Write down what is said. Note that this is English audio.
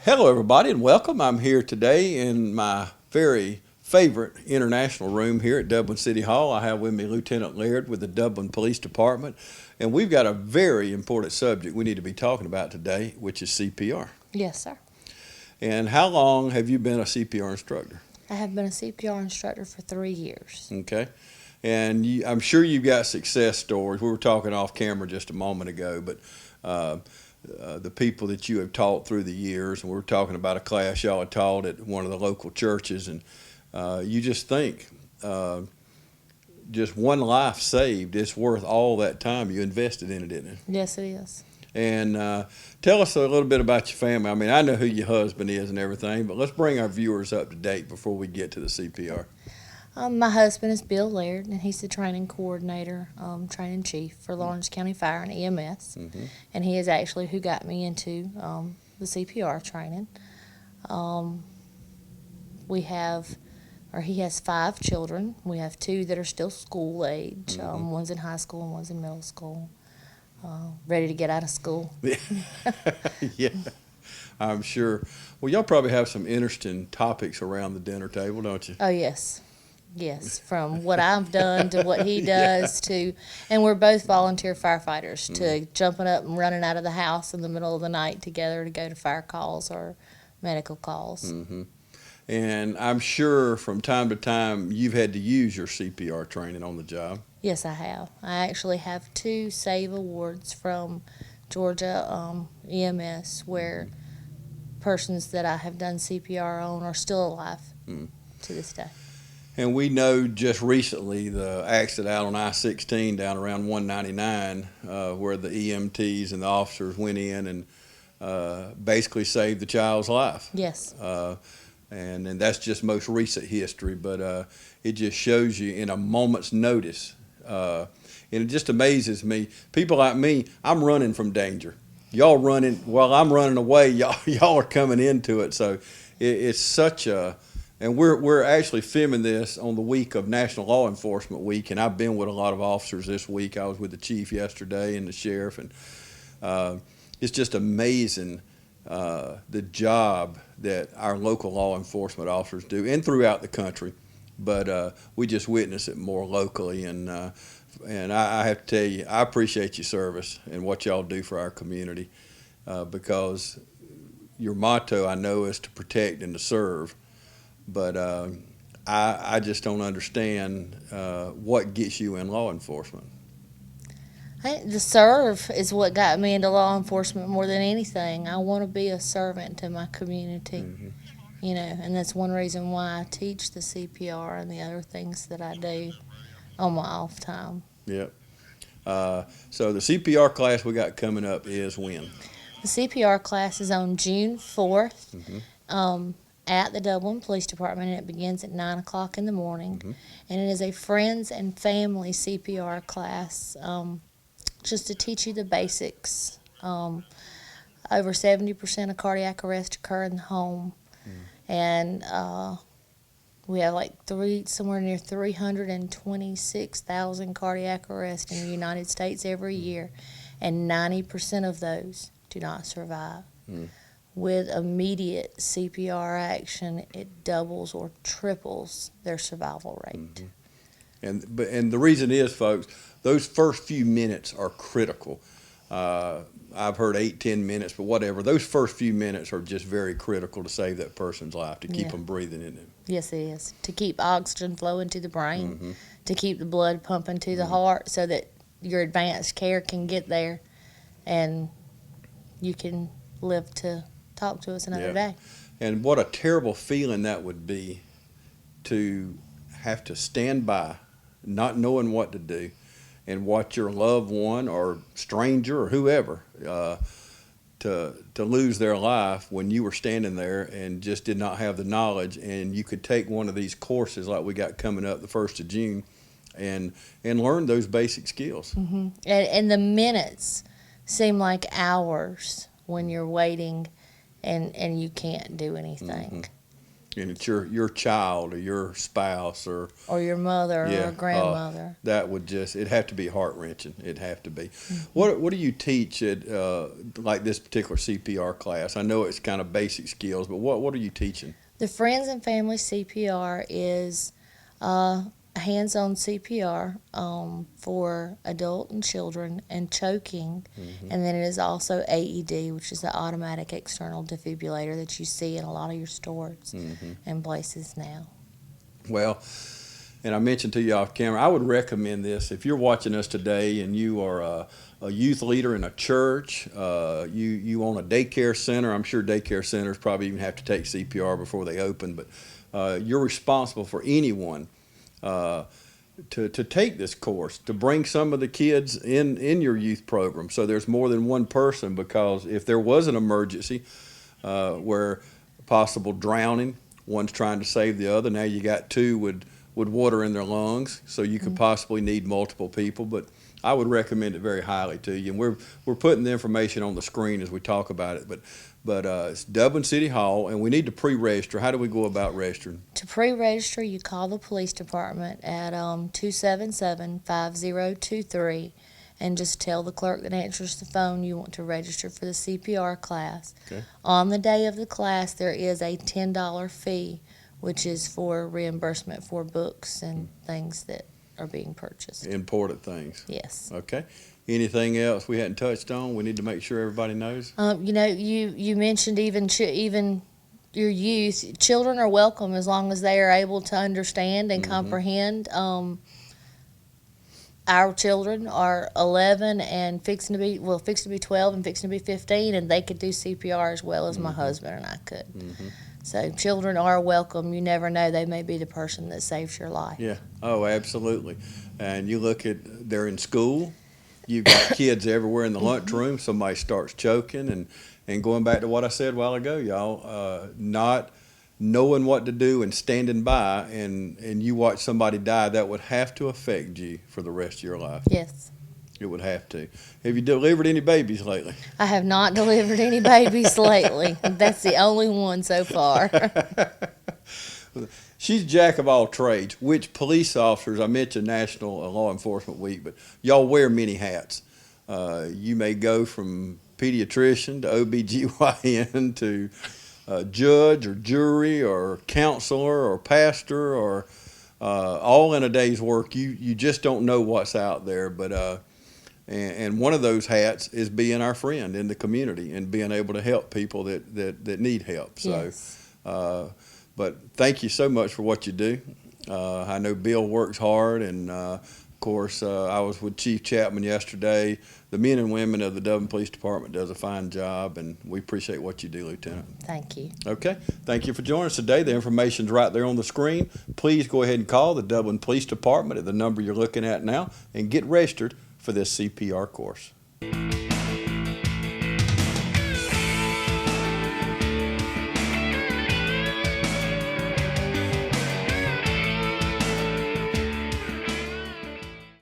Hello, everybody, and welcome. I'm here today in my very favorite international room here at Dublin City Hall. I have with me Lieutenant Laird with the Dublin Police Department, and we've got a very important subject we need to be talking about today, which is CPR. Yes, sir. And how long have you been a CPR instructor? I have been a CPR instructor for 3 years. Okay. And I'm sure you've got success stories. We were talking off camera just a moment ago, but the people that you have taught through the years, and we were talking about a class y'all had taught at one of the local churches, and you just think just one life saved, it's worth all that time you invested in it, isn't it? Yes, it is. And tell us a little bit about your family. I mean, I know who your husband is and everything, but let's bring our viewers up to date before we get to the CPR. My husband is Bill Laird, and he's the training coordinator, training chief for Lawrence County Fire and EMS. Mm-hmm. And he is actually who got me into the CPR training. He has 5 children. We have 2 that are still school age. Mm-hmm. One's in high school and one's in middle school, ready to get out of school. Yeah, I'm sure. Well, y'all probably have some interesting topics around the dinner table, don't you? Oh, yes. Yes, from what I've done to what he does and we're both volunteer firefighters, to jumping up and running out of the house in the middle of the night together to go to fire calls or medical calls. Mm-hmm. And I'm sure from time to time you've had to use your CPR training on the job. Yes, I have. I actually have 2 SAVE awards from Georgia EMS where persons that I have done CPR on are still alive to this day. And we know just recently the accident out on I-16 down around 199 where the EMTs and the officers went in and basically saved the child's life. Yes. And that's just most recent history, but it just shows you in a moment's notice. And it just amazes me. People like me, I'm running from danger. Y'all running, while I'm running away, y'all are coming into it. So it's such a... And we're actually filming this on the week of National Law Enforcement Week, and I've been with a lot of officers this week. I was with the chief yesterday and the sheriff, and it's just amazing the job that our local law enforcement officers do, and throughout the country. But we just witness it more locally, and I have to tell you, I appreciate your service and what y'all do for our community, because your motto, I know, is to protect and to serve. But I just don't understand what gets you in law enforcement. The serve is what got me into law enforcement more than anything. I want to be a servant to my community, and that's one reason why I teach the CPR and the other things that I do on my off time. Yep. So the CPR class we got coming up is when? The CPR class is on June 4th. Mm-hmm. At the Dublin Police Department, and it begins at 9 o'clock in the morning. Mm-hmm. And it is a friends and family CPR class, just to teach you the basics. Over 70% of cardiac arrests occur in the home, and we have somewhere near 326,000 cardiac arrests in the United States every year, and 90% of those do not survive. With immediate CPR action, it doubles or triples their survival rate. Mm-hmm. And the reason is, folks, those first few minutes are critical. I've heard 8-10 minutes, but whatever. Those first few minutes are just very critical to save that person's life, to keep them breathing in it. Yes, it is. To keep oxygen flowing to the brain, to keep the blood pumping to the heart, so that your advanced care can get there and you can live to talk to us another day. And what a terrible feeling that would be, to have to stand by, not knowing what to do, and watch your loved one or stranger or whoever to lose their life when you were standing there and just did not have the knowledge. And you could take one of these courses like we got coming up the 1st of June and learn those basic skills. And the minutes seem like hours when you're waiting and you can't do anything. and it's your child or your spouse or your mother yeah, or grandmother. that would just it'd have to be heart wrenching. It'd have to be. Mm-hmm. What do you teach at like this particular CPR class? I know it's kind of basic skills, but what are you teaching? The Friends and Family CPR is hands-on CPR for adult and children and choking, and then it is also AED, which is the automatic external defibrillator that you see in a lot of your stores and places now. Well, and I mentioned to you off camera, I would recommend this if you're watching us today and you are a youth leader in a church, you own a daycare center. I'm sure daycare centers probably even have to take CPR before they open, but you're responsible for anyone to take this course, to bring some of the kids in your youth program so there's more than one person, because if there was an emergency where possible drowning, one's trying to save the other, now you got two with water in their lungs, so you could possibly need multiple people. But I would recommend it very highly to you, and we're putting the information on the screen as we talk about it. But it's Dublin City Hall, and we need to pre-register. How do we go about registering? To pre-register, you call the police department at 277-5023 and just tell the clerk that answers the phone you want to register for the CPR class. Okay. On the day of the class, there is a $10 fee, which is for reimbursement for books and things that are being purchased. Important things. Yes. Okay. Anything else we hadn't touched on? We need to make sure everybody knows. You mentioned even your youth. Children are welcome as long as they are able to understand and comprehend. Our children are 11 and fixing to be 12 and fixing to be 15, and they could do CPR as well as my husband and I could. So children are welcome. You never know, they may be the person that saves your life. Yeah. Oh, absolutely. And you look at, they're in school. You've got kids everywhere in the lunchroom. Somebody starts choking, and going back to what I said a while ago, y'all, not knowing what to do and standing by, and you watch somebody die, that would have to affect you for the rest of your life. Yes. It would have to. Have you delivered any babies lately? I have not delivered any babies lately. That's the only one so far. She's jack of all trades. Which police officers, I mentioned National Law Enforcement Week, but y'all wear many hats. You may go from pediatrician to OBGYN to judge or jury or counselor or pastor, or all in a day's work. You just don't know what's out there. But and one of those hats is being our friend in the community and being able to help people that need help. So, Yes. But thank you so much for what you do. I know Bill works hard, and of course, I was with Chief Chapman yesterday. The men and women of the Dublin Police Department does a fine job, and we appreciate what you do, Lieutenant. Thank you. Okay, thank you for joining us today. The information's right there on the screen. Please go ahead and call the Dublin Police Department at the number you're looking at now and get registered for this CPR course.